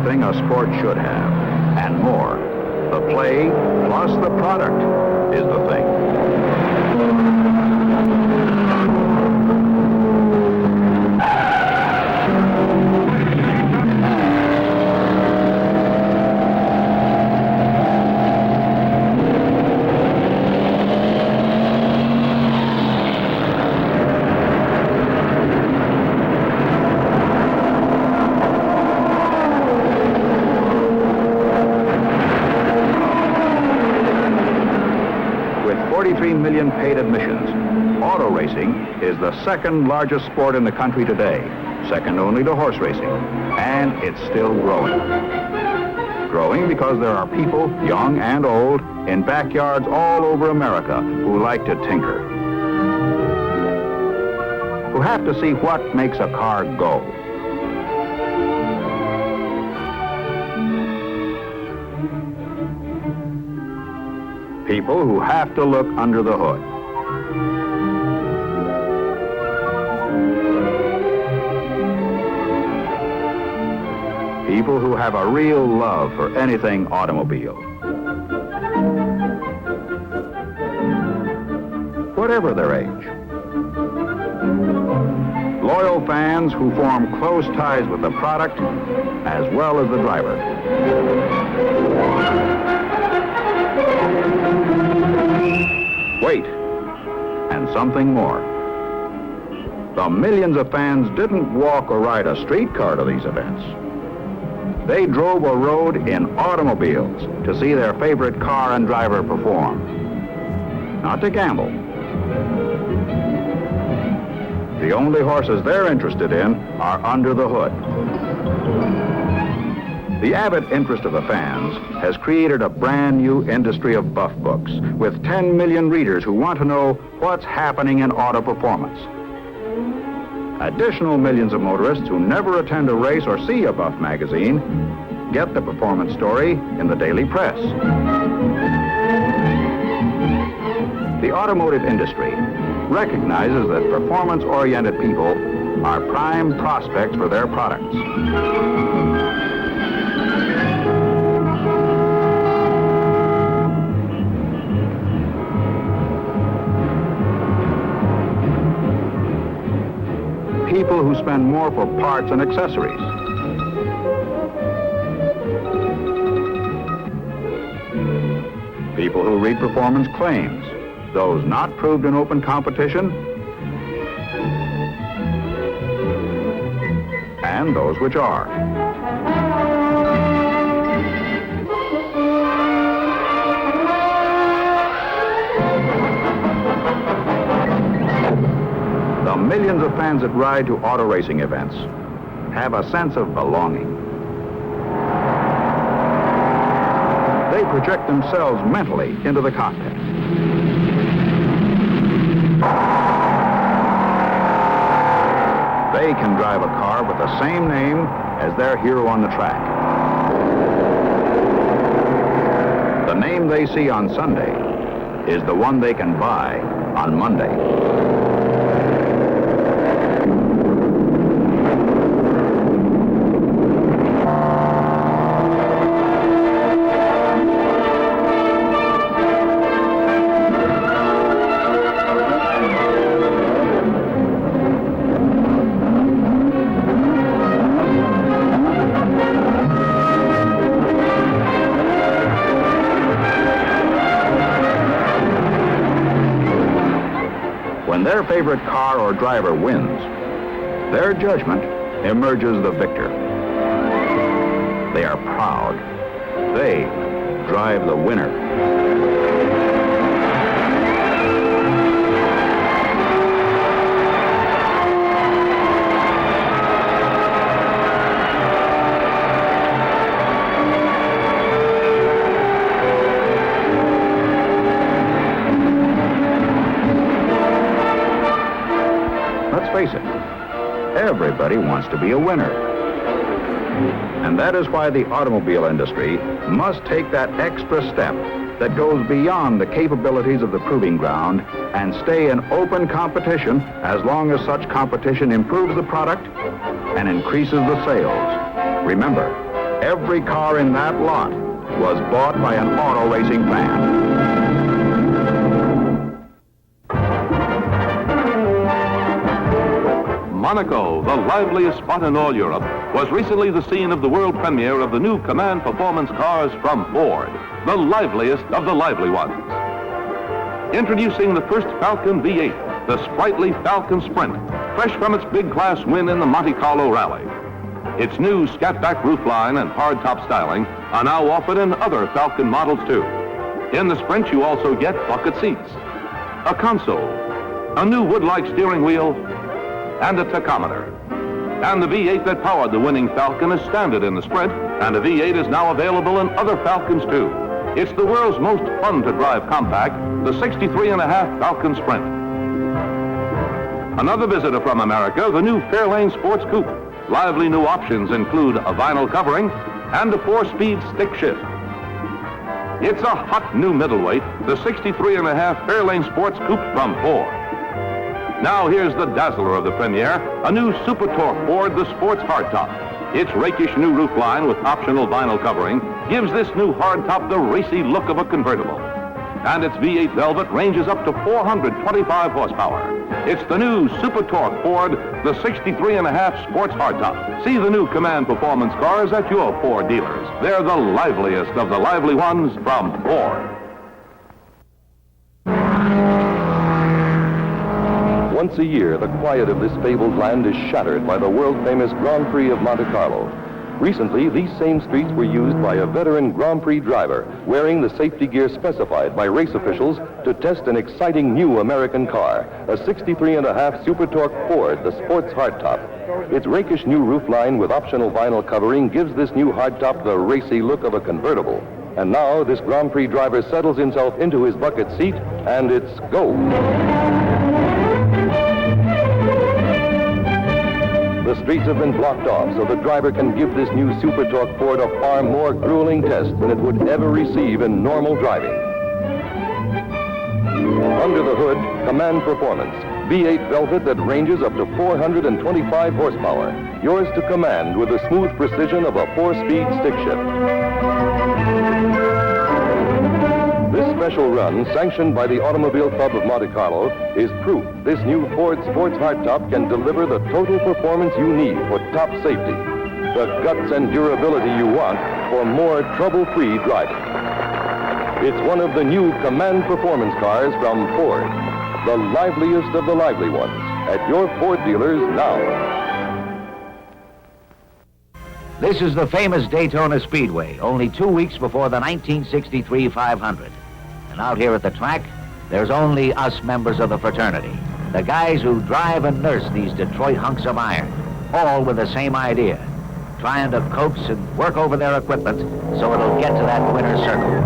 everything a sport should have, and more. The play plus the product is the thing. With 43 million paid admissions, auto racing is the second largest sport in the country today, second only to horse racing, and it's still growing. Growing because there are people, young and old, in backyards all over America who like to tinker, who have to see what makes a car go. People who have to look under the hood. People who have a real love for anything automobile. Whatever their age. Loyal fans who form close ties with the product as well as the driver. Wait, and something more. The millions of fans didn't walk or ride a streetcar to these events. They drove or rode in automobiles to see their favorite car and driver perform. Not to gamble. The only horses they're interested in are under the hood. The avid interest of the fans has created a brand new industry of buff books with 10 million readers who want to know what's happening in auto performance. Additional millions of motorists who never attend a race or see a buff magazine get the performance story in the daily press. The automotive industry recognizes that performance-oriented people are prime prospects for their products. People who spend more for parts and accessories. People who read performance claims, those not proved in open competition, and those which are. The millions of fans that ride to auto racing events have a sense of belonging. They project themselves mentally into the cockpit. They can drive a car with the same name as their hero on the track. The name they see on Sunday is the one they can buy on Monday. When their favorite car or driver wins, their judgment emerges the victor. They are proud. They drive the winner. Let's face it, everybody wants to be a winner. And that is why the automobile industry must take that extra step that goes beyond the capabilities of the proving ground and stay in open competition as long as such competition improves the product and increases the sales. Remember, Every car in that lot was bought by an auto racing fan. Monaco, the liveliest spot in all Europe, was recently the scene of the world premiere of the new Command performance cars from Ford, the liveliest of the lively ones. Introducing the first Falcon V8, the sprightly Falcon Sprint, fresh from its big class win in the Monte Carlo Rally. Its new scat-back roofline and hardtop styling are now offered in other Falcon models too. In the Sprint, you also get bucket seats, a console, a new wood-like steering wheel, and a tachometer. And the V8 that powered the winning Falcon is standard in the Sprint, and a V8 is now available in other Falcons too. It's the world's most fun-to-drive compact, the 63.5 Falcon Sprint. Another visitor from America, the new Fairlane Sports Coupe. Lively new options include a vinyl covering and a 4-speed stick shift. It's a hot new middleweight, the 63.5 Fairlane Sports Coupe from Ford. Now here's the dazzler of the premiere, a new Super Torque Ford, the Sports Hardtop. Its rakish new roofline with optional vinyl covering gives this new hardtop the racy look of a convertible. And its V8 Velvet ranges up to 425 horsepower. It's the new Super Torque Ford, the 63.5 Sports Hardtop. See the new Command performance cars at your Ford dealers. They're the liveliest of the lively ones from Ford. Once a year, the quiet of this fabled land is shattered by the world-famous Grand Prix of Monte Carlo. Recently, these same streets were used by a veteran Grand Prix driver wearing the safety gear specified by race officials to test an exciting new American car, a 63.5 Super Torque Ford, the Sports Hardtop. Its rakish new roofline with optional vinyl covering gives this new hardtop the racy look of a convertible. And now, this Grand Prix driver settles himself into his bucket seat, and it's go. The streets have been blocked off so the driver can give this new Super Torque Ford a far more grueling test than it would ever receive in normal driving. Under the hood, Command Performance, V8 Velvet that ranges up to 425 horsepower. Yours to command with the smooth precision of a 4-speed stick shift. This special run, sanctioned by the Automobile Club of Monte Carlo, is proof this new Ford Sports Hardtop can deliver the total performance you need for top safety, the guts and durability you want for more trouble-free driving. It's one of the new Command performance cars from Ford, the liveliest of the lively ones, at your Ford dealers now. This is the famous Daytona Speedway, only 2 weeks before the 1963 500. And out here at the track, there's only us members of the fraternity, the guys who drive and nurse these Detroit hunks of iron, all with the same idea, trying to coax and work over their equipment so it'll get to that winner's circle.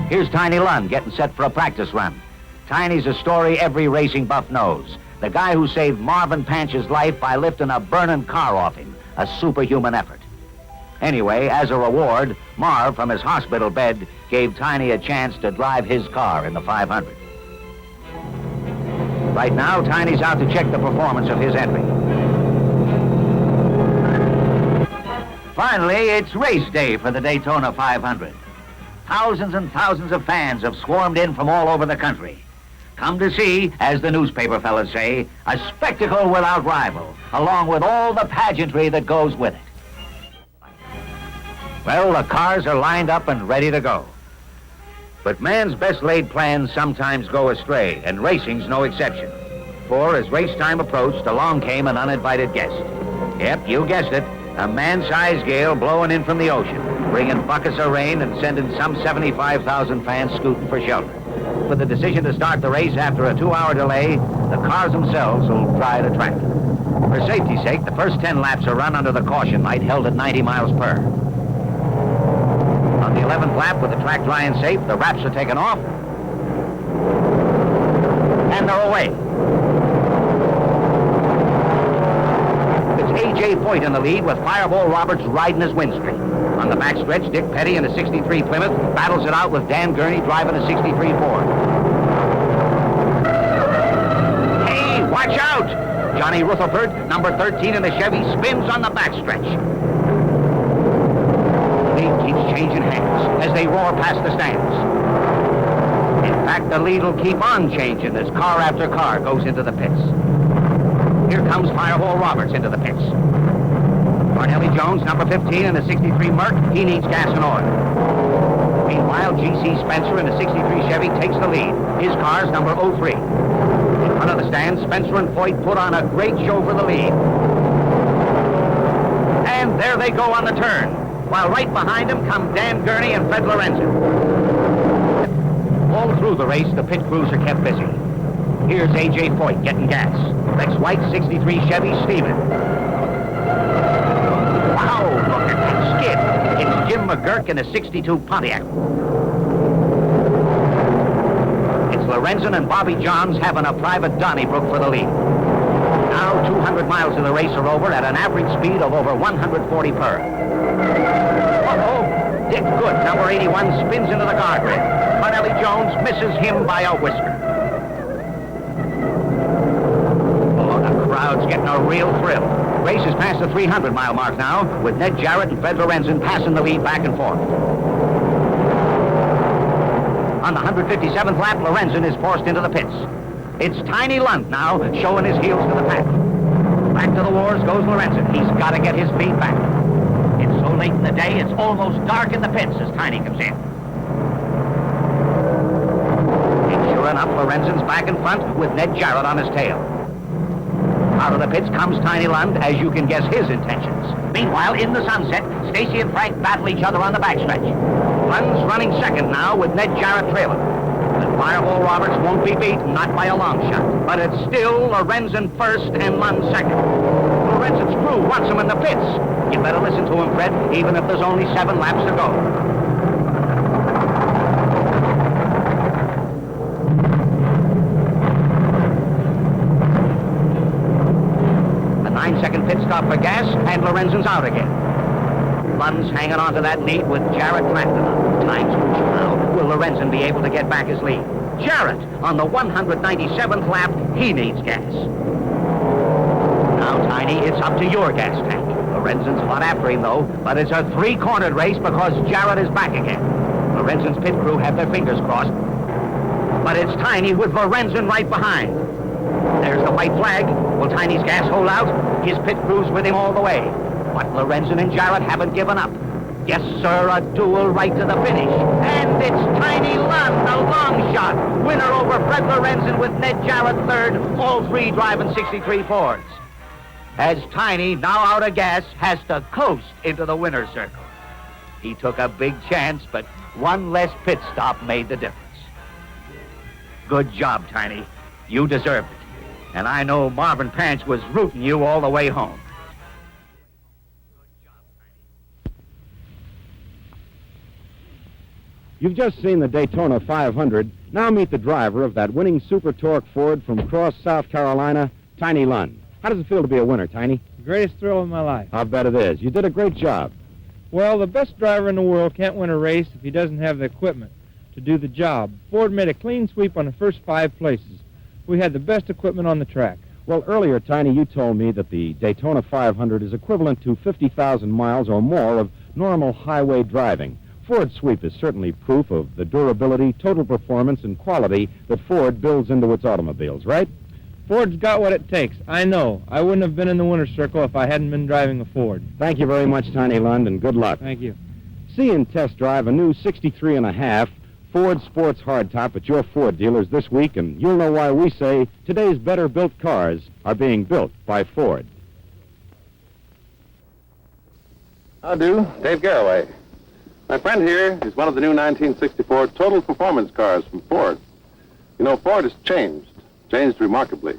Here's Tiny Lund getting set for a practice run. Tiny's a story every racing buff knows, the guy who saved Marvin Panch's life by lifting a burning car off him, a superhuman effort. Anyway, as a reward, Marv, from his hospital bed, gave Tiny a chance to drive his car in the 500. Right now, Tiny's out to check the performance of his entry. Finally, it's race day for the Daytona 500. Thousands and thousands of fans have swarmed in from all over the country. Come to see, as the newspaper fellas say, a spectacle without rival, along with all the pageantry that goes with it. Well, the cars are lined up and ready to go. But man's best laid plans sometimes go astray, and racing's no exception. For as race time approached, along came an uninvited guest. Yep, you guessed it, a man-sized gale blowing in from the ocean, bringing buckets of rain and sending some 75,000 fans scooting for shelter. With the decision to start the race after a 2-hour delay, the cars themselves will try the track. For safety's sake, the first 10 laps are run under the caution light held at 90 miles per. On the 11th lap, with the track dry and safe, the wraps are taken off, and they're away. It's A.J. Foyt in the lead with Fireball Roberts riding his windscreen. On the backstretch, Dick Petty in a 63 Plymouth battles it out with Dan Gurney driving a 63 Ford. Hey, watch out! Johnny Rutherford, number 13 in the Chevy, spins on the backstretch. changing hands as they roar past the stands. In fact, the lead will keep on changing as car after car goes into the pits. Here comes Fireball Roberts into the pits. Cornelli Jones, number 15 in a 63 Merc, he needs gas and oil. Meanwhile, G.C. Spencer in a 63 Chevy takes the lead. His car's number 03. In front of the stand, Spencer and Foyt put on a great show for the lead. And there they go on the turn, while right behind them come Dan Gurney and Fred Lorenzen. All through the race, the pit crews are kept busy. Here's A.J. Foyt getting gas. Rex White, 63 Chevy, steaming. Wow, look at that skid. It's Jim McGurk in a 62 Pontiac. It's Lorenzen and Bobby Johns having a private Donnybrook for the lead. Now 200 miles of the race are over at an average speed of over 140 per. Uh-oh, Dick Good, number 81, spins into the guardrail. Cornelli Jones misses him by a whisker. Oh, the crowd's getting a real thrill. Race is past the 300-mile mark now, with Ned Jarrett and Fred Lorenzen passing the lead back and forth. On the 157th lap, Lorenzen is forced into the pits. It's Tiny Lund now, showing his heels to the pack. Back to the wars goes Lorenzen. He's got to get his speed back. It's so late in the day, it's almost dark in the pits as Tiny comes in. And sure enough, Lorenzen's back in front with Ned Jarrett on his tail. Out of the pits comes Tiny Lund, as you can guess his intentions. Meanwhile, in the sunset, Stacy and Frank battle each other on the backstretch. Lund's running second now with Ned Jarrett trailing. And Fireball Roberts won't be beat, not by a long shot. But it's still Lorenzen first and Lund second. Lorenzen's crew wants him in the pits. You better listen to him, Fred, even if there's only 7 laps to go. A 9-second pit stop for gas, and Lorenzen's out again. Lund's hanging on to that lead with Jarrett clamped on. Time's crucial now. Will Lorenzen be able to get back his lead? Jarrett, on the 197th lap, he needs gas. Now, Tiny, it's up to your gas tank. Lorenzen's hot after him, though, but it's a 3-cornered race because Jarrett is back again. Lorenzen's pit crew have their fingers crossed, but it's Tiny with Lorenzen right behind. There's the white flag. Will Tiny's gas hold out? His pit crew's with him all the way. But Lorenzen and Jarrett haven't given up. Yes, sir, a duel right to the finish. And it's Tiny Lund, a long shot. Winner over Fred Lorenzen with Ned Jarrett third, all 3 driving 63 Fords. As Tiny, now out of gas, has to coast into the winner's circle. He took a big chance, but one less pit stop made the difference. Good job, Tiny. You deserved it. And I know Marvin Pants was rooting you all the way home. You've just seen the Daytona 500. Now meet the driver of that winning Super Torque Ford from Cross, South Carolina, Tiny Lund. How does it feel to be a winner, Tiny? The greatest thrill of my life. I'll bet it is. You did a great job. Well, the best driver in the world can't win a race if he doesn't have the equipment to do the job. Ford made a clean sweep on the first 5 places. We had the best equipment on the track. Well, earlier, Tiny, you told me that the Daytona 500 is equivalent to 50,000 miles or more of normal highway driving. Ford Sweep is certainly proof of the durability, total performance, and quality that Ford builds into its automobiles, right? Ford's got what it takes. I know. I wouldn't have been in the winner's circle if I hadn't been driving a Ford. Thank you very much, Tiny Lund, and good luck. Thank you. See and test drive a new 63.5 Ford Sports Hardtop at your Ford dealers this week, and you'll know why we say today's better-built cars are being built by Ford. How do? Dave Garraway. My friend here is one of the new 1964 Total Performance cars from Ford. You know, Ford has changed remarkably.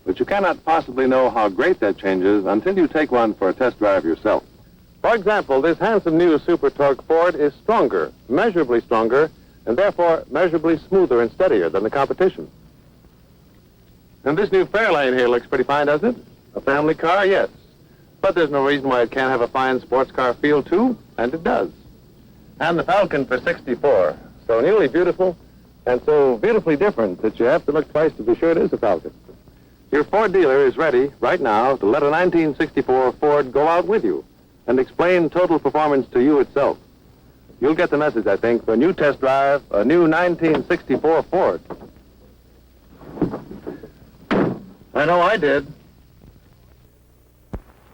But you cannot possibly know how great that change is until you take one for a test drive yourself. For example, this handsome new Super Torque Ford is stronger, measurably stronger, and therefore measurably smoother and steadier than the competition. And this new Fairlane here looks pretty fine, doesn't it? A family car, yes. But there's no reason why it can't have a fine sports car feel, too, and it does. And the Falcon for 64, so newly beautiful and so beautifully different that you have to look twice to be sure it is a Falcon. Your Ford dealer is ready right now to let a 1964 Ford go out with you and explain total performance to you itself. You'll get the message, I think, when you test drive a new 1964 Ford. I know I did.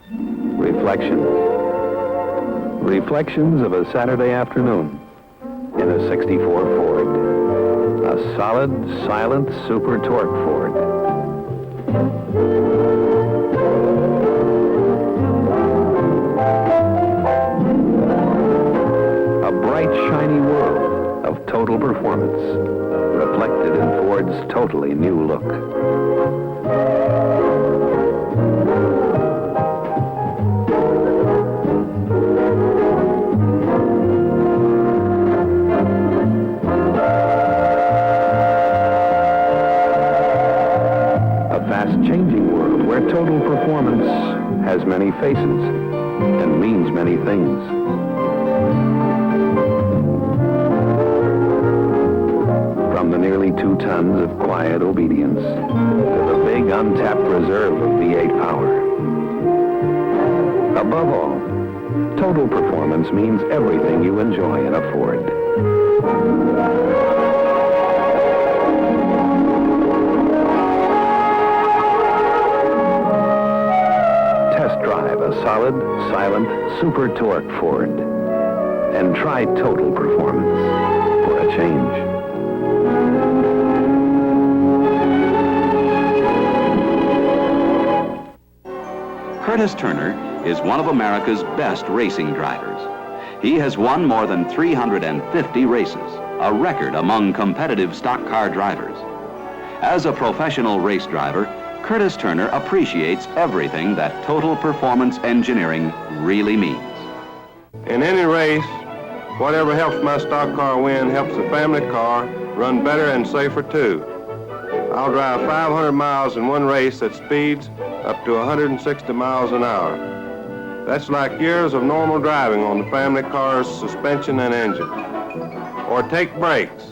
Reflections. Reflections of a Saturday afternoon in a 64 Ford. A solid, silent, super torque Ford. A bright, shiny world of total performance, reflected in Ford's totally new look. Changing world where total performance has many faces and means many things. From the nearly 2 tons of quiet obedience to the big untapped reserve of V8 power. Above all, total performance means everything you enjoy in a Ford. Drive a solid, silent, super torque Ford and try total performance for a change. Curtis Turner is one of America's best racing drivers. He has won more than 350 races, a record among competitive stock car drivers. As a professional race driver, Curtis Turner appreciates everything that total performance engineering really means. In any race, whatever helps my stock car win helps the family car run better and safer too. I'll drive 500 miles in one race that speeds up to 160 miles an hour. That's like years of normal driving on the family car's suspension and engine. Or take brakes.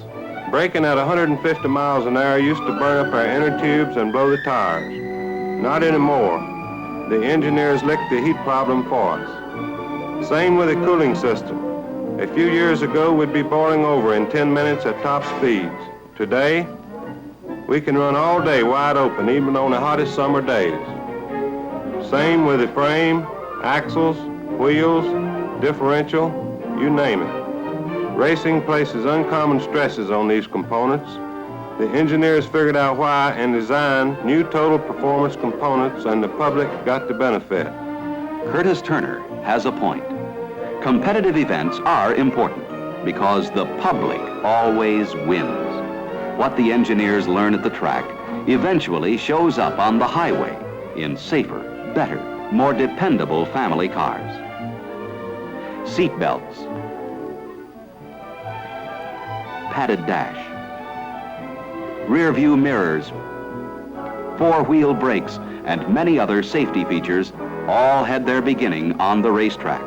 Braking at 150 miles an hour used to burn up our inner tubes and blow the tires. Not anymore. The engineers licked the heat problem for us. Same with the cooling system. A few years ago, we'd be boiling over in 10 minutes at top speeds. Today, we can run all day wide open, even on the hottest summer days. Same with the frame, axles, wheels, differential, you name it. Racing places uncommon stresses on these components. The engineers figured out why and designed new total performance components, and the public got the benefit. Curtis Turner has a point. Competitive events are important because the public always wins. What the engineers learn at the track eventually shows up on the highway in safer, better, more dependable family cars. Seat belts, padded dash, rear view mirrors, 4-wheel brakes, and many other safety features all had their beginning on the racetrack.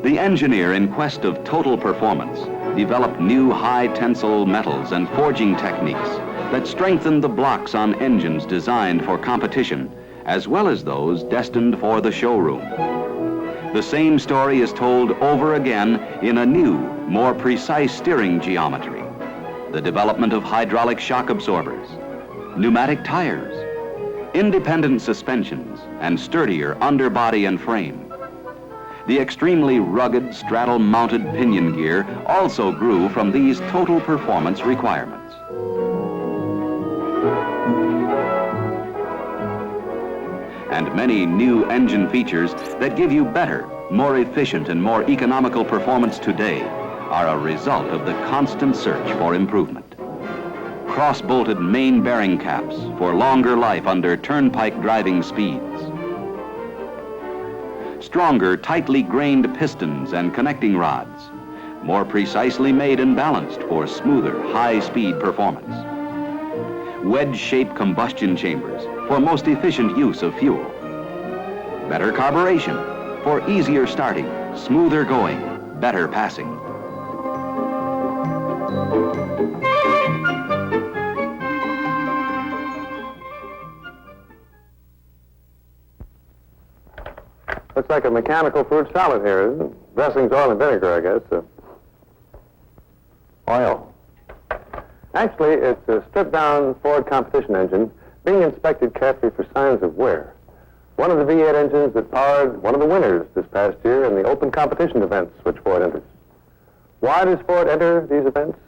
The engineer, in quest of total performance, developed new high-tensile metals and forging techniques that strengthened the blocks on engines designed for competition, as well as those destined for the showroom. The same story is told over again in a new, more precise steering geometry. The development of hydraulic shock absorbers, pneumatic tires, independent suspensions, and sturdier underbody and frame. The extremely rugged straddle-mounted pinion gear also grew from these total performance requirements. And many new engine features that give you better, more efficient, and more economical performance today are a result of the constant search for improvement. Cross-bolted main bearing caps for longer life under turnpike driving speeds. Stronger, tightly grained pistons and connecting rods, more precisely made and balanced for smoother, high-speed performance. Wedge-shaped combustion chambers for most efficient use of fuel. Better carburation for easier starting, smoother going, better passing. Let's Looks like a mechanical fruit salad here, isn't it? Dressing's oil and vinegar, I guess. Oil. Actually, it's a stripped-down Ford competition engine being inspected carefully for signs of wear. One of the V8 engines that powered one of the winners this past year in the open competition events which Ford enters. Why does Ford enter these events?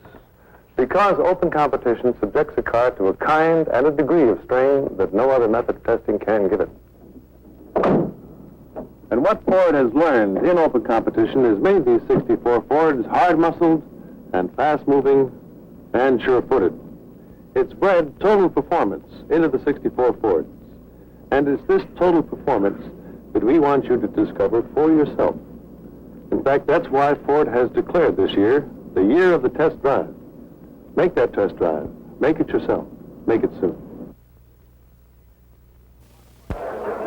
Because open competition subjects a car to a kind and a degree of strain that no other method of testing can give it. And what Ford has learned in open competition has made these 64 Fords hard-muscled and fast-moving and sure-footed. It's bred total performance into the 64 Fords. And it's this total performance that we want you to discover for yourself. In fact, that's why Ford has declared this year the year of the test drive. Make that test drive. Make it yourself. Make it soon.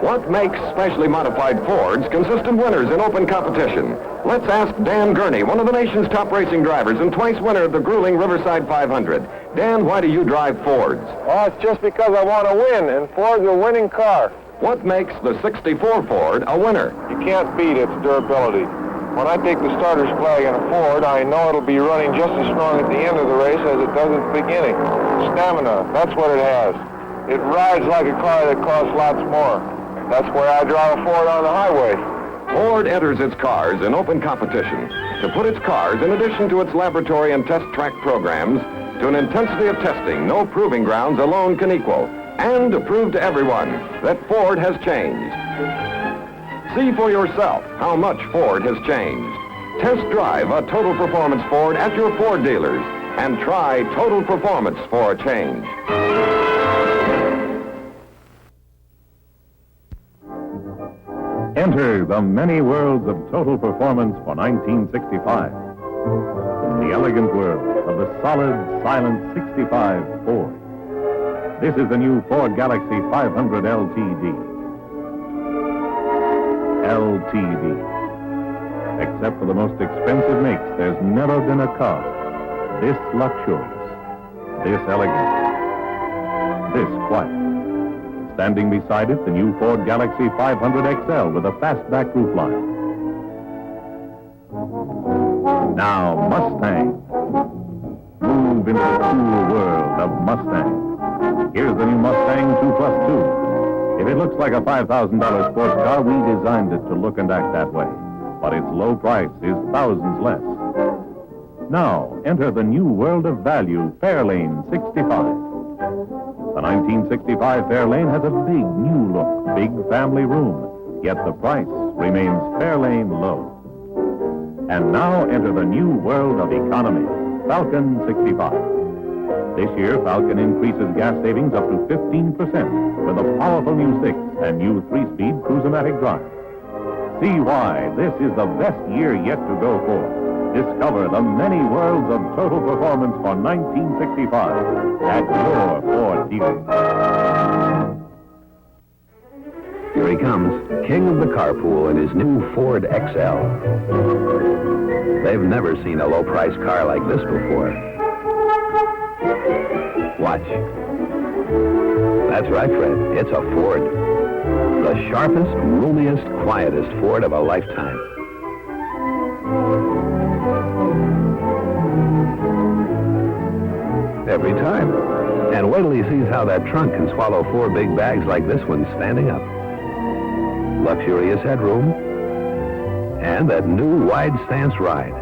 What makes specially modified Fords consistent winners in open competition? Let's ask Dan Gurney, one of the nation's top racing drivers and twice winner of the grueling Riverside 500. Dan, why do you drive Fords? Oh, it's just because I want to win, and Ford's a winning car. What makes the 64 Ford a winner? You can't beat its durability. When I take the starter's flag in a Ford, I know it'll be running just as strong at the end of the race as it does at the beginning. Stamina, that's what it has. It rides like a car that costs lots more. That's why I drive a Ford on the highway. Ford enters its cars in open competition to put its cars, in addition to its laboratory and test track programs, to an intensity of testing no proving grounds alone can equal, and to prove to everyone that Ford has changed. See for yourself how much Ford has changed. Test drive a Total Performance Ford at your Ford dealers and try Total Performance for a change. Enter the many worlds of total performance for 1965. The elegant world of the solid, silent 65 Ford. This is the new Ford Galaxy 500 LTD. LTD. Except for the most expensive makes, there's never been a car this luxurious, this elegant, this quiet. Standing beside it, the new Ford Galaxy 500 XL with a fastback roofline. Now, Mustang. Move into the cool world of Mustang. Here's the new Mustang 2+2. If it looks like a $5,000 sports car, we designed it to look and act that way. But its low price is thousands less. Now, enter the new world of value, Fairlane 65. The 1965 Fairlane has a big new look, big family room, yet the price remains Fairlane low. And now enter the new world of economy, Falcon 65. This year, Falcon increases gas savings up to 15% with a powerful new 6 and new 3-speed Cruise-O-Matic drive. See why this is the best year yet to go for. Discover the many worlds of total performance for 1965 at your Ford dealer. Here he comes, king of the carpool in his new Ford XL. They've never seen a low-priced car like this before. Watch. That's right, Fred. It's a Ford. The sharpest, roomiest, quietest Ford of a lifetime. Every time. And wait till he sees how that trunk can swallow 4 big bags like this one standing up. Luxurious headroom. And that new wide stance ride.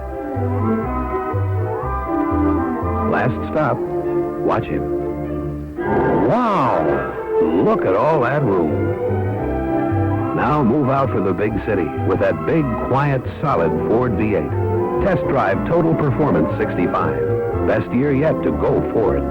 Last stop. Watch him. Wow! Look at all that room. Now move out for the big city with that big, quiet, solid Ford V8. Test drive Total Performance 65. Best year yet to go Ford.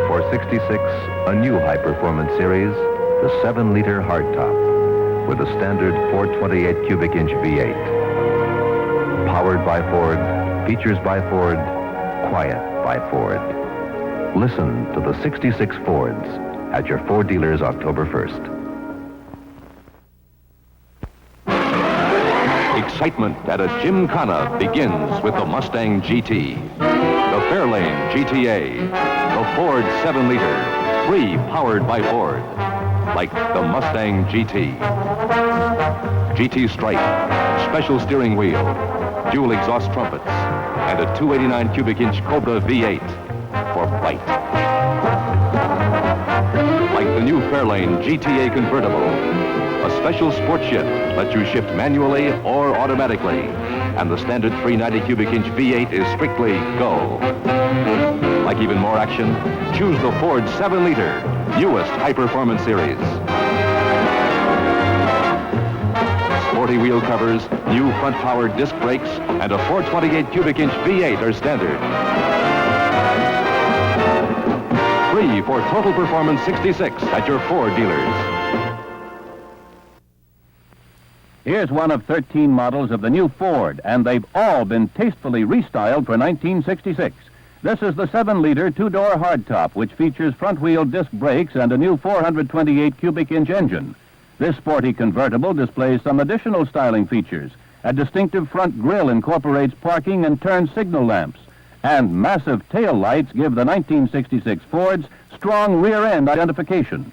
For 66, a new high-performance series, the 7-liter hardtop with a standard 428 cubic inch V8. Powered by Ford, features by Ford, quiet by Ford. Listen to the 66 Fords at your Ford dealers October 1st. Excitement at a gymkhana begins with the Mustang GT, the Fairlane GTA, the Ford 7-liter, 3 powered by Ford, like the Mustang GT. GT Stripe, special steering wheel, dual exhaust trumpets, and a 289 cubic inch Cobra V8 for bite. Like the new Fairlane GTA convertible, a special sport shift lets you shift manually or automatically, and the standard 390 cubic inch V8 is strictly go. Like even more action, choose the Ford 7-liter, newest high-performance series. Sporty wheel covers, new front-powered disc brakes, and a 428 cubic inch V8 are standard. 3 for Total Performance 66 at your Ford dealers. Here's one of 13 models of the new Ford, and they've all been tastefully restyled for 1966. This is the 7-liter 2-door hardtop, which features front-wheel disc brakes and a new 428 cubic inch engine. This sporty convertible displays some additional styling features. A distinctive front grille incorporates parking and turn signal lamps, and massive tail lights give the 1966 Fords strong rear-end identification.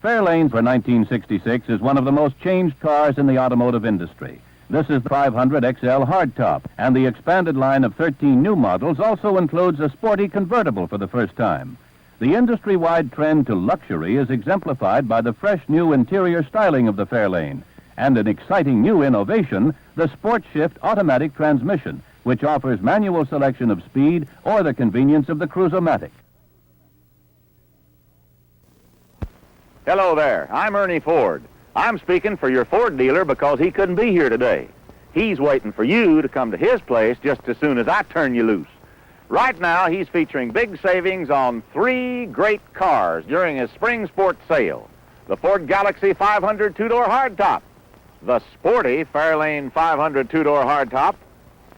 Fairlane for 1966 is one of the most changed cars in the automotive industry. This is the 500 XL hardtop, and the expanded line of 13 new models also includes a sporty convertible for the first time. The industry-wide trend to luxury is exemplified by the fresh new interior styling of the Fairlane, and an exciting new innovation, the Sport Shift automatic transmission, which offers manual selection of speed or the convenience of the Cruise-O-Matic. Hello there, I'm Ernie Ford. I'm speaking for your Ford dealer because he couldn't be here today. He's waiting for you to come to his place just as soon as I turn you loose. Right now, he's featuring big savings on 3 great cars during his spring sport sale. The Ford Galaxy 500 2-door hardtop, the sporty Fairlane 500 2-door hardtop,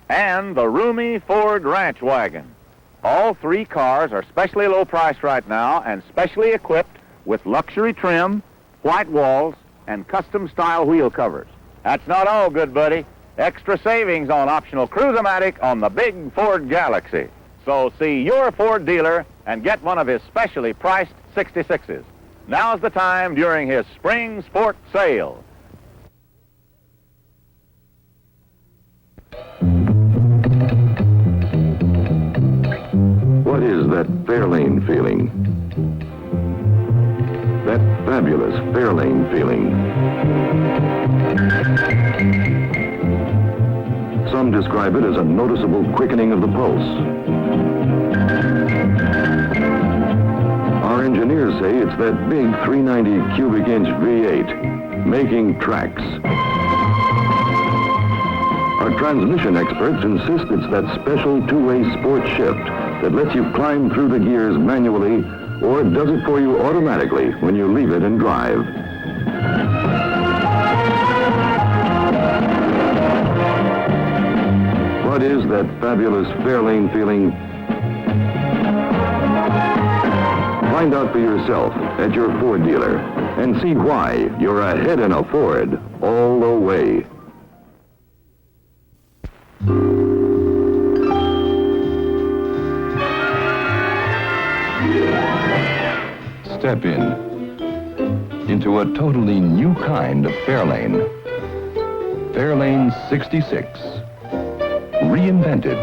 and the roomy Ford Ranch wagon. All 3 cars are specially low priced right now and specially equipped with luxury trim, white walls, and custom-style wheel covers. That's not all, good buddy. Extra savings on optional Cruise-O-Matic on the big Ford Galaxy. So see your Ford dealer and get one of his specially priced 66s. Now's the time during his spring sport sale. What is that Fairlane feeling? That fabulous Fairlane feeling. Some describe it as a noticeable quickening of the pulse. Our engineers say it's that big 390 cubic inch V8 making tracks. Our transmission experts insist it's that special 2-way sport shift that lets you climb through the gears manually or does it for you automatically when you leave it and drive. What is that fabulous Fairlane feeling? Find out for yourself at your Ford dealer and see why you're ahead in a Ford all the way. Step into a totally new kind of Fairlane. Fairlane 66. Reinvented.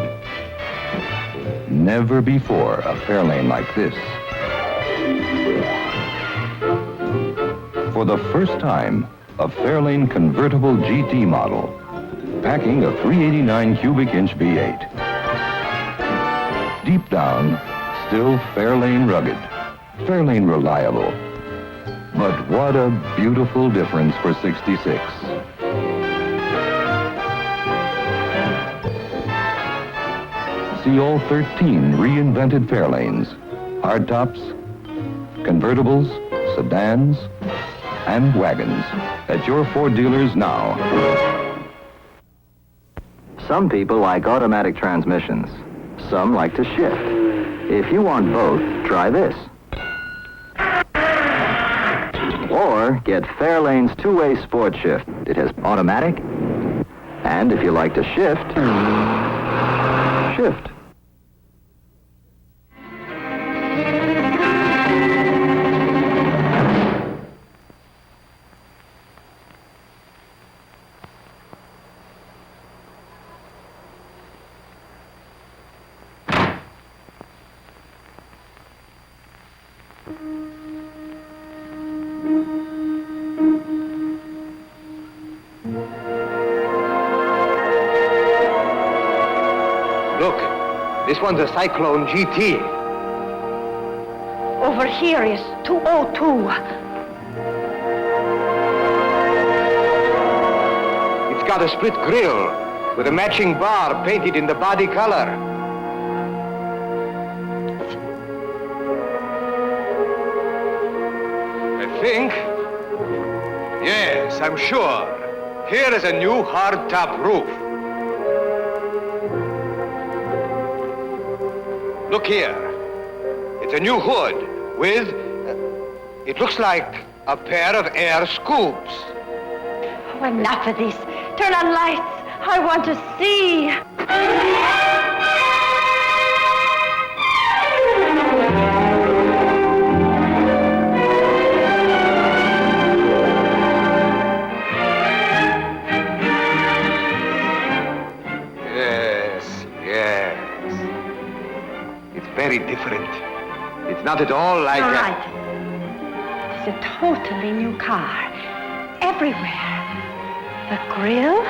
Never before a Fairlane like this. For the first time, a Fairlane convertible GT model, packing a 389 cubic inch V8. Deep down, still Fairlane rugged, Fairlane reliable. But what a beautiful difference for 66. See all 13 reinvented Fairlanes, hardtops, convertibles, sedans, and wagons at your Ford dealers now. Some people like automatic transmissions. Some like to shift. If you want both, try this. Or get Fairlane's 2-way sport shift. It has automatic, and if you like to shift, shift. Look, this one's a Cyclone GT. Over here is 202. It's got a split grille with a matching bar painted in the body color. I think. Yes, I'm sure. Here is a new hard-top roof. Look here. It's a new hood with, it looks like a pair of air scoops. Oh, enough of this. Turn on lights. I want to see. Yes. It's very different. It's not at all like You're that. right. It's a totally new car. Everywhere. The grill.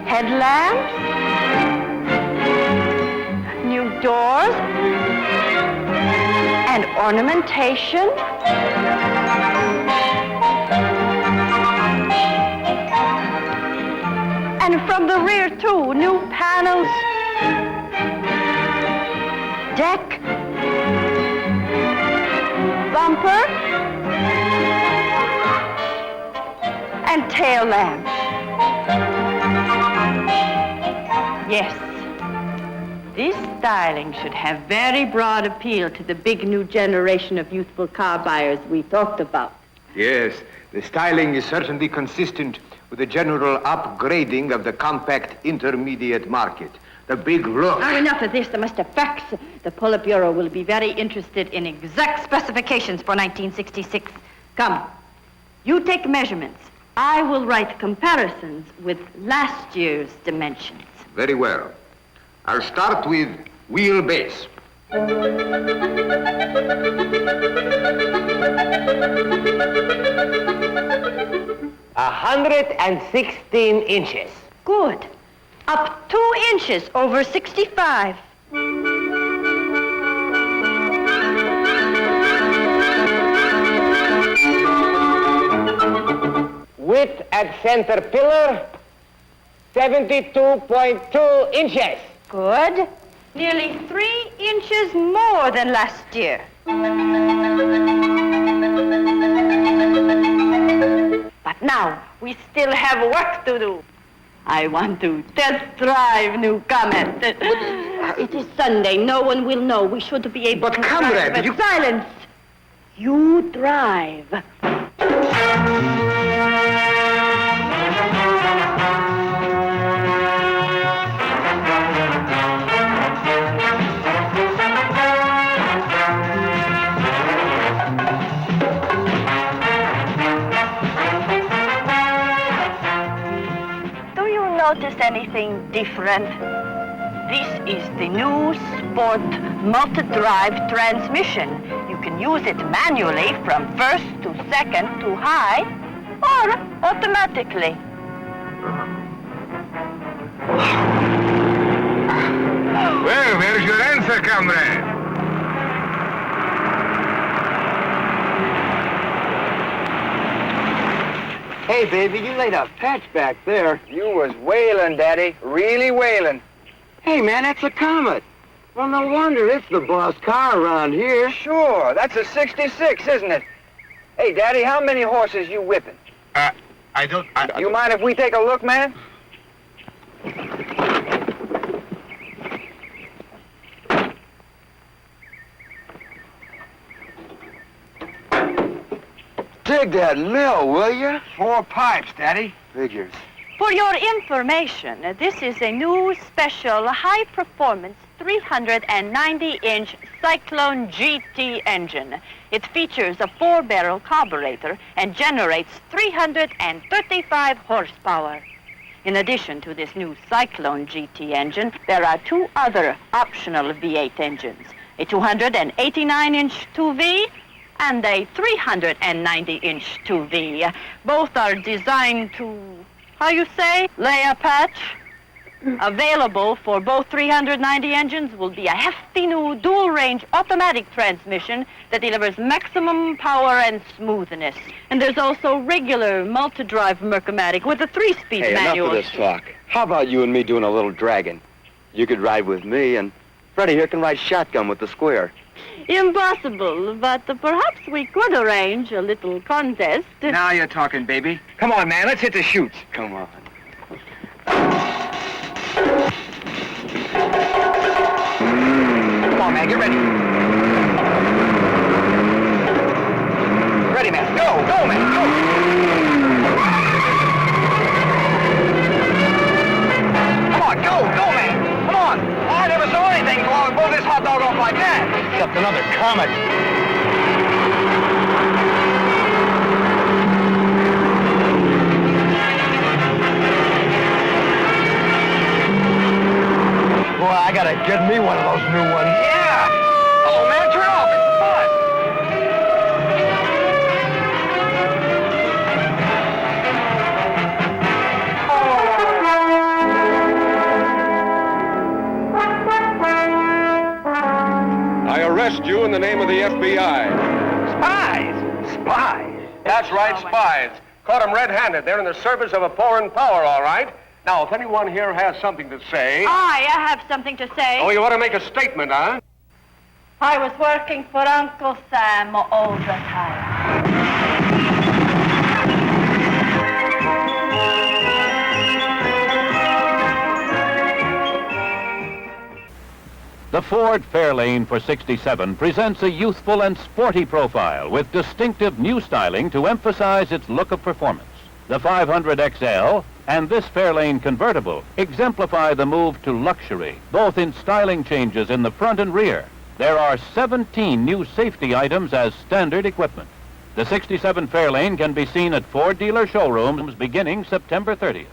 Headlamps. New doors. And ornamentation. And from the rear, too, new panels. Deck. Bumper. And tail lamps. Yes. This styling should have very broad appeal to the big new generation of youthful car buyers we talked about. Yes, the styling is certainly consistent with the general upgrading of the compact intermediate market. The big look. Now, enough of this. There must have facts. The Politburo will be very interested in exact specifications for 1966. Come, you take measurements. I will write comparisons with last year's dimensions. Very well. I'll start with wheelbase. 116 inches. Good. Up 2 inches over 65. Width at center pillar, 72.2 inches. Good. Nearly 3 inches more than last year. But now, we still have work to do. I want to test drive new Comet. It is Sunday. No one will know. We should be able to comrade, drive. But silence. You drive. Notice anything different? This is the new Sport multi-drive transmission. You can use it manually from first to second to high or automatically. Well, where's your answer, comrade? Hey, baby, you laid a patch back there. You was whaling, Daddy. Really whaling. Hey, man, that's a Comet. Well, no wonder it's the boss car around here. Sure, that's a 66, isn't it? Hey, Daddy, how many horses you whipping? I don't... You mind if we take a look, man? Dig that mill, will you? 4 pipes, Daddy. Figures. For your information, this is a new special high-performance 390-inch Cyclone GT engine. It features a 4-barrel carburetor and generates 335 horsepower. In addition to this new Cyclone GT engine, there are 2 other optional V8 engines. a 289-inch 2V, and a 390-inch 2V. Both are designed to, how you say, lay a patch. Available for both 390 engines will be a hefty new dual-range automatic transmission that delivers maximum power and smoothness. And there's also regular multi-drive Mercomatic with a 3-speed manual. Enough of this talk. How about you and me doing a little dragging? You could ride with me, and Freddie here can ride shotgun with the square. Impossible, but perhaps we could arrange a little contest. Now you're talking, baby. Come on, man, let's hit the chutes. Come on. Come on, man, get ready. Ready, man. Go, man, go. Come on, go, man. Come on. I never saw anything go on and blow this hot dog off like that. Except another comet. Boy, I gotta get me one of those new ones. Yeah! Oh, man, turn off. It's fun. I arrest you in the name of the FBI. Spies? Spies? That's right, spies. Caught them red-handed. They're in the service of a foreign power, all right. Now, if anyone here has something to say... I have something to say. Oh, you want to make a statement, huh? I was working for Uncle Sam all the time. The Ford Fairlane for 67 presents a youthful and sporty profile with distinctive new styling to emphasize its look of performance. The 500XL and this Fairlane convertible exemplify the move to luxury, both in styling changes in the front and rear. There are 17 new safety items as standard equipment. The 67 Fairlane can be seen at Ford dealer showrooms beginning September 30th.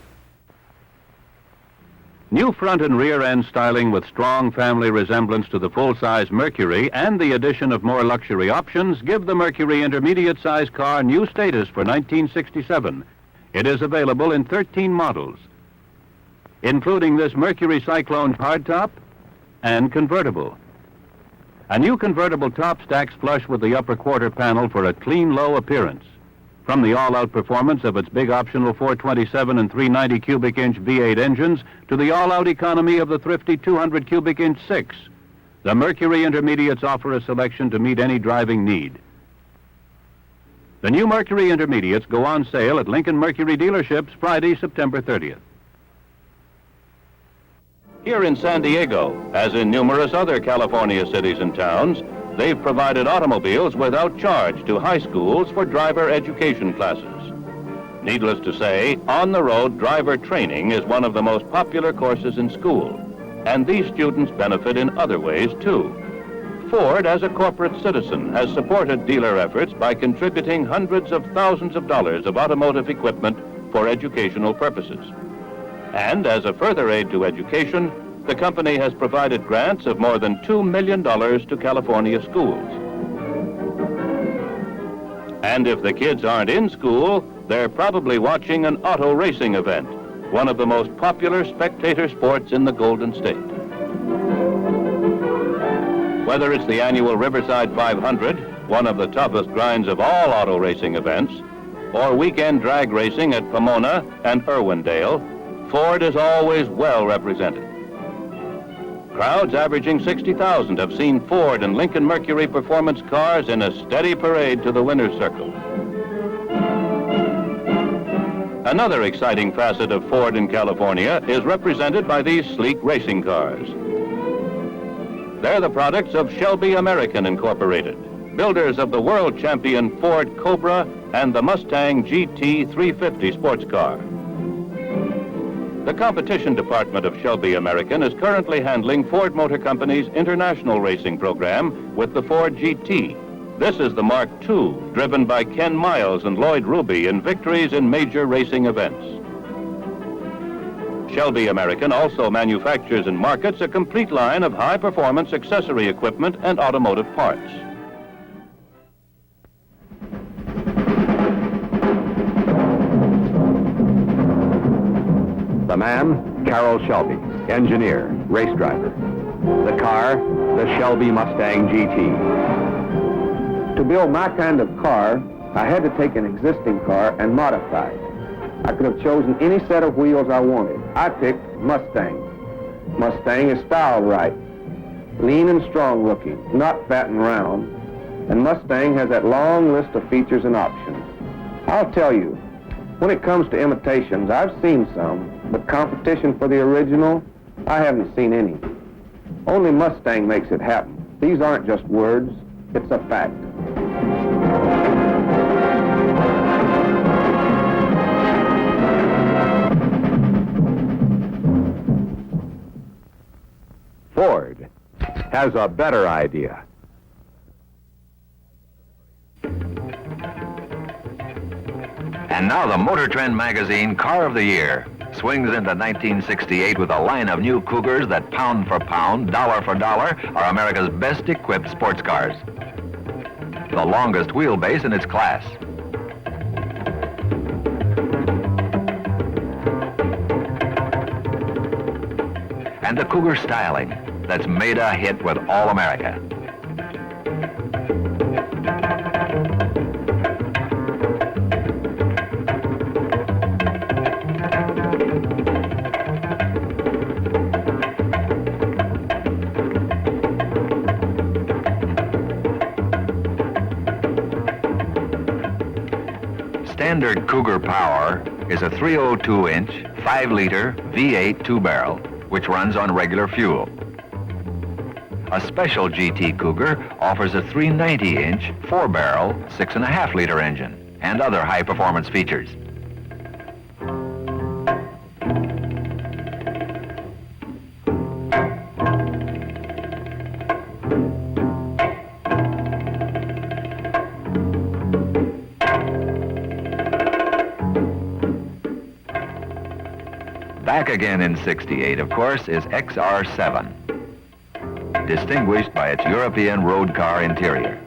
New front and rear end styling with strong family resemblance to the full-size Mercury and the addition of more luxury options give the Mercury intermediate-size car new status for 1967. It is available in 13 models, including this Mercury Cyclone hardtop and convertible. A new convertible top stacks flush with the upper quarter panel for a clean, low appearance. From the all-out performance of its big optional 427 and 390 cubic inch V8 engines to the all-out economy of the thrifty 200 cubic inch 6, the Mercury Intermediates offer a selection to meet any driving need. The new Mercury Intermediates go on sale at Lincoln Mercury dealerships Friday, September 30th. Here in San Diego, as in numerous other California cities and towns, they've provided automobiles without charge to high schools for driver education classes. Needless to say, on-the-road driver training is one of the most popular courses in school, and these students benefit in other ways, too. Ford, as a corporate citizen, has supported dealer efforts by contributing hundreds of thousands of dollars of automotive equipment for educational purposes. And as a further aid to education, the company has provided grants of more than $2 million to California schools. And if the kids aren't in school, they're probably watching an auto racing event, one of the most popular spectator sports in the Golden State. Whether it's the annual Riverside 500, one of the toughest grinds of all auto racing events, or weekend drag racing at Pomona and Irwindale, Ford is always well represented. Crowds averaging 60,000 have seen Ford and Lincoln Mercury performance cars in a steady parade to the winner's circle. Another exciting facet of Ford in California is represented by these sleek racing cars. They're the products of Shelby American Incorporated, builders of the world champion Ford Cobra and the Mustang GT 350 sports car. The competition department of Shelby American is currently handling Ford Motor Company's international racing program with the Ford GT. This is the Mark II, driven by Ken Miles and Lloyd Ruby in victories in major racing events. Shelby American also manufactures and markets a complete line of high-performance accessory equipment and automotive parts. The man, Carroll Shelby, engineer, race driver. The car, the Shelby Mustang GT. To build my kind of car, I had to take an existing car and modify it. I could have chosen any set of wheels I wanted. I picked Mustang. Mustang is styled right, lean and strong looking, not fat and round. And Mustang has that long list of features and options. I'll tell you, when it comes to imitations, I've seen some, but competition for the original, I haven't seen any. Only Mustang makes it happen. These aren't just words, it's a fact. Ford has a better idea. And now the Motor Trend magazine Car of the Year swings into 1968 with a line of new Cougars that pound for pound, dollar for dollar, are America's best equipped sports cars. The longest wheelbase in its class. And the Cougar styling that's made a hit with all America. Standard Cougar power is a 302-inch, 5-liter V8 two-barrel, which runs on regular fuel. A special GT Cougar offers a 390-inch, 4-barrel, 6.5-liter engine and other high-performance features. Back again in '68, of course, is XR7, distinguished by its European road car interior.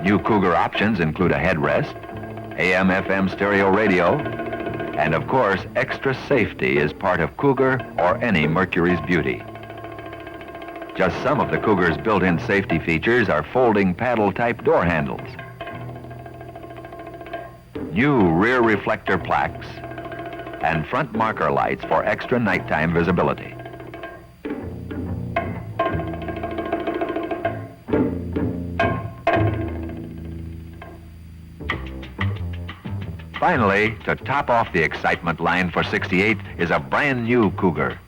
New Cougar options include a headrest, AM/FM stereo radio, and of course, extra safety is part of Cougar or any Mercury's beauty. Just some of the Cougar's built-in safety features are folding paddle-type door handles, new rear reflector plaques, and front marker lights for extra nighttime visibility. Finally, to top off the excitement line for '68 is a brand new Cougar.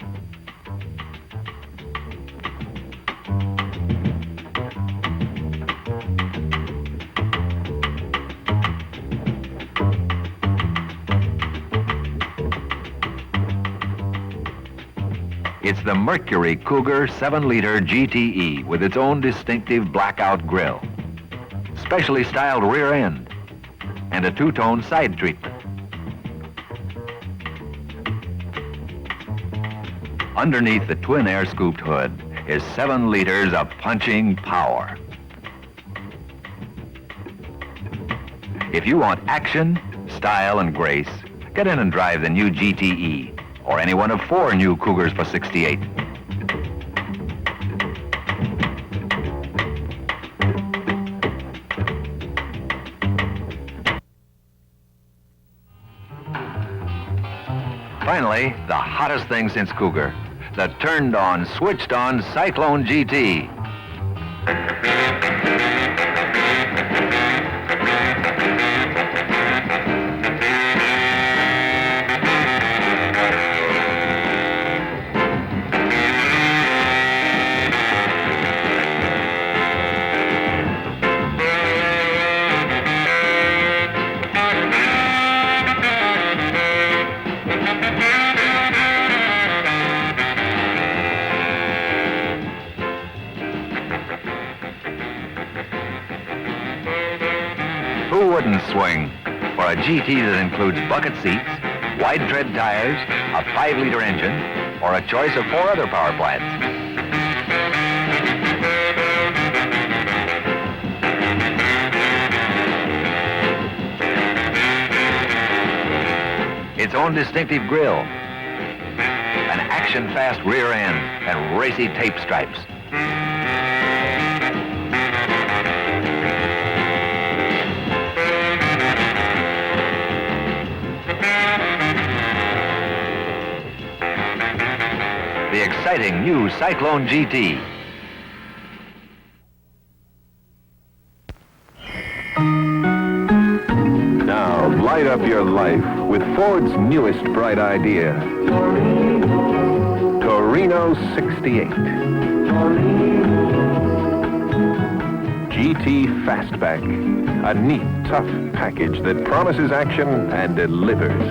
It's the Mercury Cougar 7-liter GTE with its own distinctive blackout grille, specially styled rear end, and a two-tone side treatment. Underneath the twin air-scooped hood is 7 liters of punching power. If you want action, style, and grace, get in and drive the new GTE, or any one of 4 new Cougars for '68. Finally, the hottest thing since Cougar, the turned-on, switched-on Cyclone GT. Who wouldn't swing for a GT that includes bucket seats, wide tread tires, a 5-liter engine, or a choice of 4 other power plants. Its own distinctive grille, an action-fast rear end, and racy tape stripes. The exciting new Cyclone GT. Now, light up your life with Ford's newest bright idea. Torino 68. GT Fastback. A neat, tough package that promises action and delivers.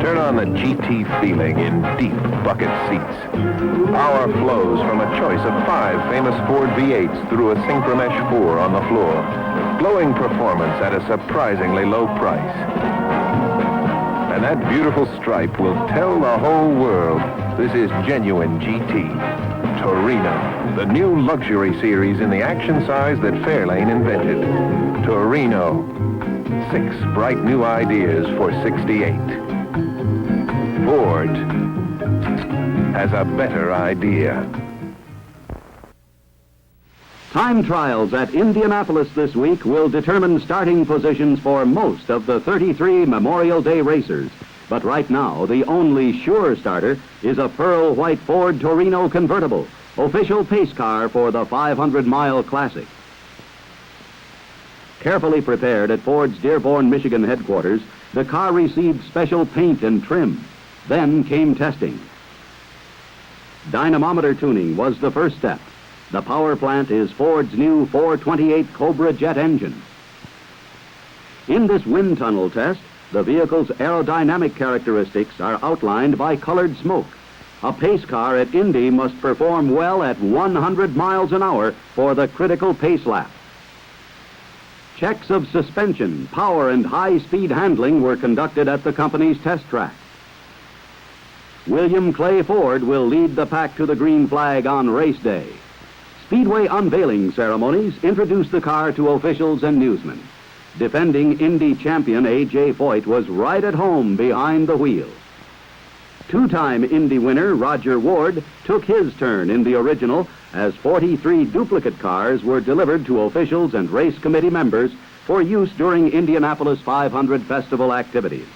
Turn on the GT feeling in deep bucket seats. Power flows from a choice of 5 famous Ford V8s through a Synchromesh 4 on the floor. Glowing performance at a surprisingly low price. And that beautiful stripe will tell the whole world this is genuine GT. Torino, the new luxury series in the action size that Fairlane invented. Torino. 6 bright new ideas for 68. Ford has a better idea. Time trials at Indianapolis this week will determine starting positions for most of the 33 Memorial Day racers. But right now, the only sure starter is a pearl white Ford Torino convertible, official pace car for the 500-mile classic. Carefully prepared at Ford's Dearborn, Michigan headquarters, the car received special paint and trim. Then came testing. Dynamometer tuning was the first step. The power plant is Ford's new 428 Cobra jet engine. In this wind tunnel test, the vehicle's aerodynamic characteristics are outlined by colored smoke. A pace car at Indy must perform well at 100 miles an hour for the critical pace lap. Checks of suspension, power, and high-speed handling were conducted at the company's test track. William Clay Ford will lead the pack to the green flag on race day. Speedway unveiling ceremonies introduced the car to officials and newsmen. Defending Indy champion A.J. Foyt was right at home behind the wheel. 2-time Indy winner Roger Ward took his turn in the original as 43 duplicate cars were delivered to officials and race committee members for use during Indianapolis 500 festival activities.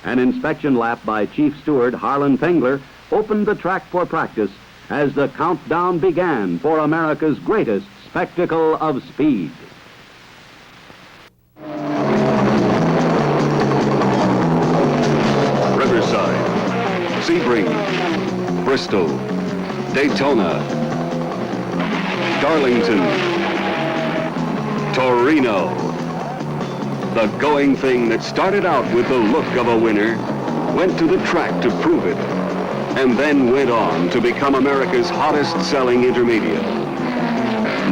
An inspection lap by Chief Steward Harlan Fengler opened the track for practice as the countdown began for America's greatest spectacle of speed. Riverside, Sebring, Bristol, Daytona, Darlington, Torino. The going thing that started out with the look of a winner went to the track to prove it, and then went on to become America's hottest selling intermediate.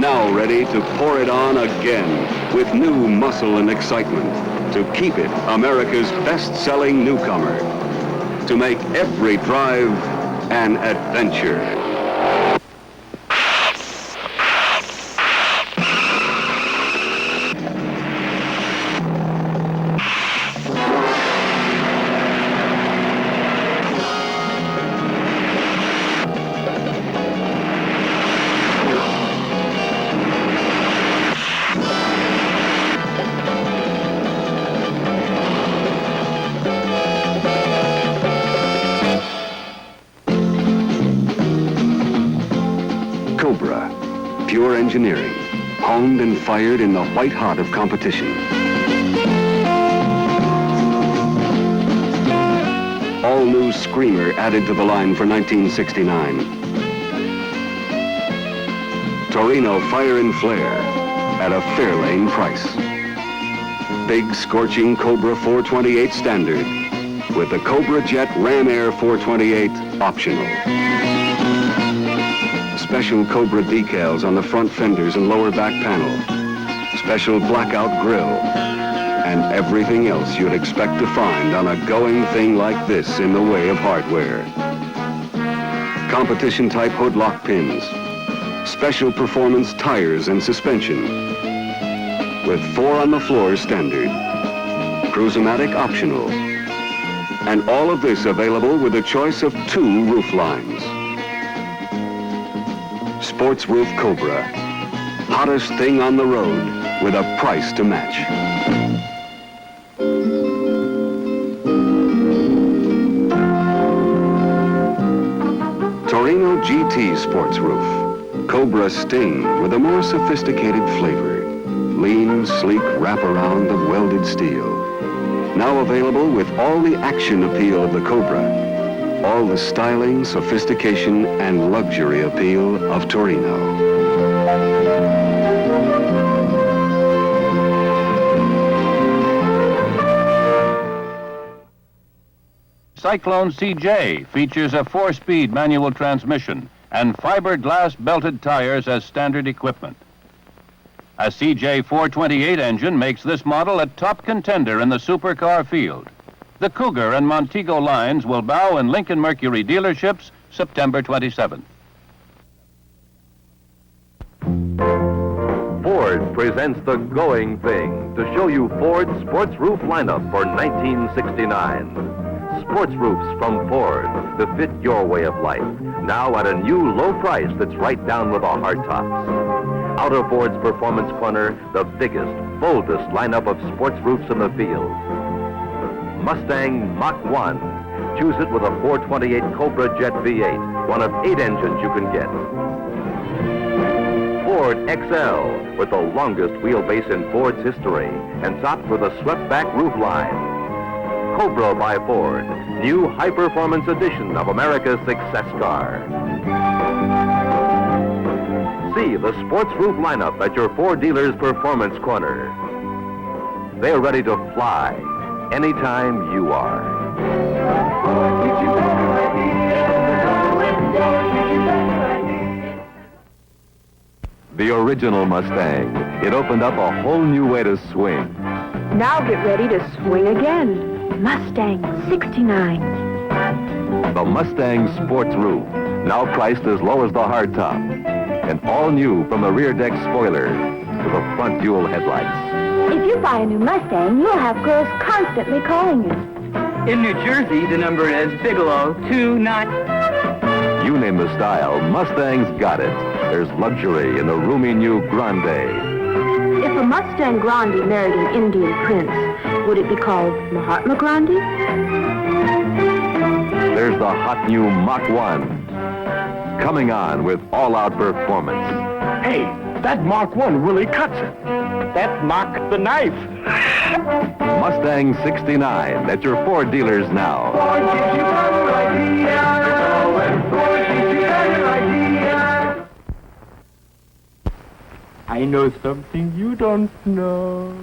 Now ready to pour it on again with new muscle and excitement to keep it America's best-selling newcomer, to make every drive an adventure. Pure engineering, honed and fired in the white hot of competition. All new Screamer added to the line for 1969. Torino Fire and Flare at a Fairlane price. Big scorching Cobra 428 standard with the Cobra Jet Ram Air 428 optional. Special Cobra decals on the front fenders and lower back panel. special blackout grille, and everything else you'd expect to find on a going thing like this in the way of hardware. Competition-type hood lock pins, special performance tires and suspension, with 4 on the floor standard, Cruise-O-Matic optional, and all of this available with a choice of 2 roof lines. Sports Roof Cobra, hottest thing on the road with a price to match. Torino GT Sports Roof, Cobra Sting with a more sophisticated flavor. Lean, sleek wraparound of welded steel. Now available with all the action appeal of the Cobra. All the styling, sophistication, and luxury appeal of Torino. Cyclone CJ features a 4-speed manual transmission and fiberglass belted tires as standard equipment. A CJ 428 engine makes this model a top contender in the supercar field. The Cougar and Montego lines will bow in Lincoln Mercury dealerships September 27th. Ford presents The Going Thing to show you Ford's sports roof lineup for 1969. Sports roofs from Ford to fit your way of life. Now at a new low price that's right down with the hard tops. Out of Ford's Performance Corner, the biggest, boldest lineup of sports roofs in the field. Mustang Mach 1. Choose it with a 428 Cobra Jet V8, one of 8 engines you can get. Ford XL, with the longest wheelbase in Ford's history, and topped with a swept-back roof line. Cobra by Ford, new high-performance edition of America's success car. See the sports roof lineup at your Ford dealer's Performance Corner. They're ready to fly anytime you are. The original Mustang. It opened up a whole new way to swing. Now get ready to swing again. Mustang 69. The Mustang Sports Roof, now priced as low as the hardtop. And all new from the rear deck spoiler to the front dual headlights. If you buy a new Mustang, you'll have girls constantly calling you. In New Jersey, the number is Bigelow 29. You name the style, Mustang's got it. There's luxury in the roomy new Grande. If a Mustang Grande married an Indian prince, would it be called Mahatma Grande? There's the hot new Mach 1. Coming on with all-out performance. Hey, that Mark 1 really cuts it. That's Mark the knife. Mustang 69 at your Ford dealers now. Ford gives you better idea. Ford gives you better idea. I know something you don't know.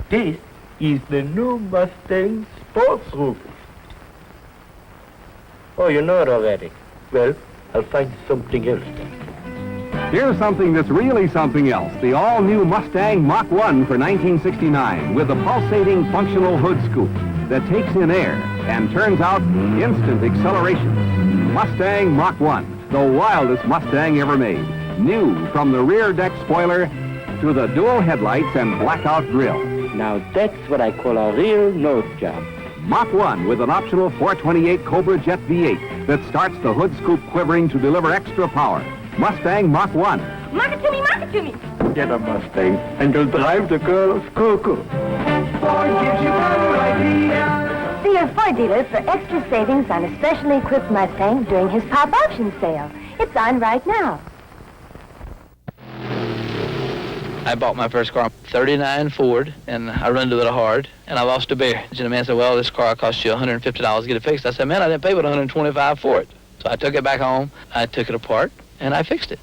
This is the new Mustang Sports Roof. Oh, you know it already. Well, I'll find something else then. Here's something that's really something else. The all-new Mustang Mach 1 for 1969 with a pulsating functional hood scoop that takes in air and turns out instant acceleration. Mustang Mach 1, the wildest Mustang ever made. New from the rear deck spoiler to the dual headlights and blackout grille. Now that's what I call a real nose job. Mach 1 with an optional 428 Cobra Jet V8 that starts the hood scoop quivering to deliver extra power. Mustang Mach 1. Mark it to me, mark it to me. Get a Mustang and you'll drive the girls cuckoo. Ford gives you better idea. See your Ford dealer for extra savings on a specially equipped Mustang during his pop option sale. It's on right now. I bought my first car, 39 Ford, and I run into it hard, and I lost a bear. And the man said, well, this car cost you $150 to get it fixed. I said, man, I didn't pay but $125 for it. So I took it back home, I took it apart, and I fixed it.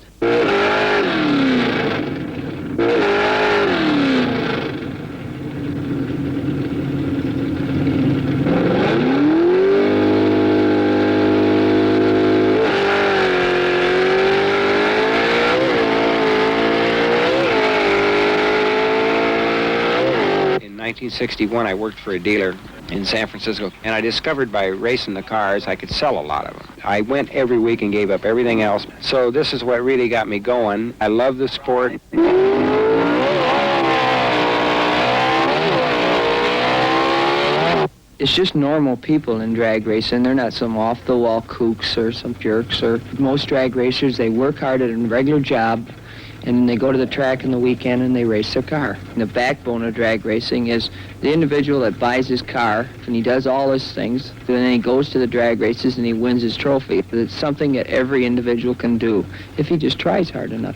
1961, I worked for a dealer in San Francisco, and I discovered by racing the cars I could sell a lot of them. I went every week and gave up everything else. So this is what really got me going. I love the sport. It's just normal people in drag racing. They're not some off-the-wall kooks or some jerks. Or most drag racers, they work hard at a regular job, and then they go to the track on the weekend and they race their car. And the backbone of drag racing is the individual that buys his car and he does all his things, then he goes to the drag races and he wins his trophy. It's something that every individual can do if he just tries hard enough.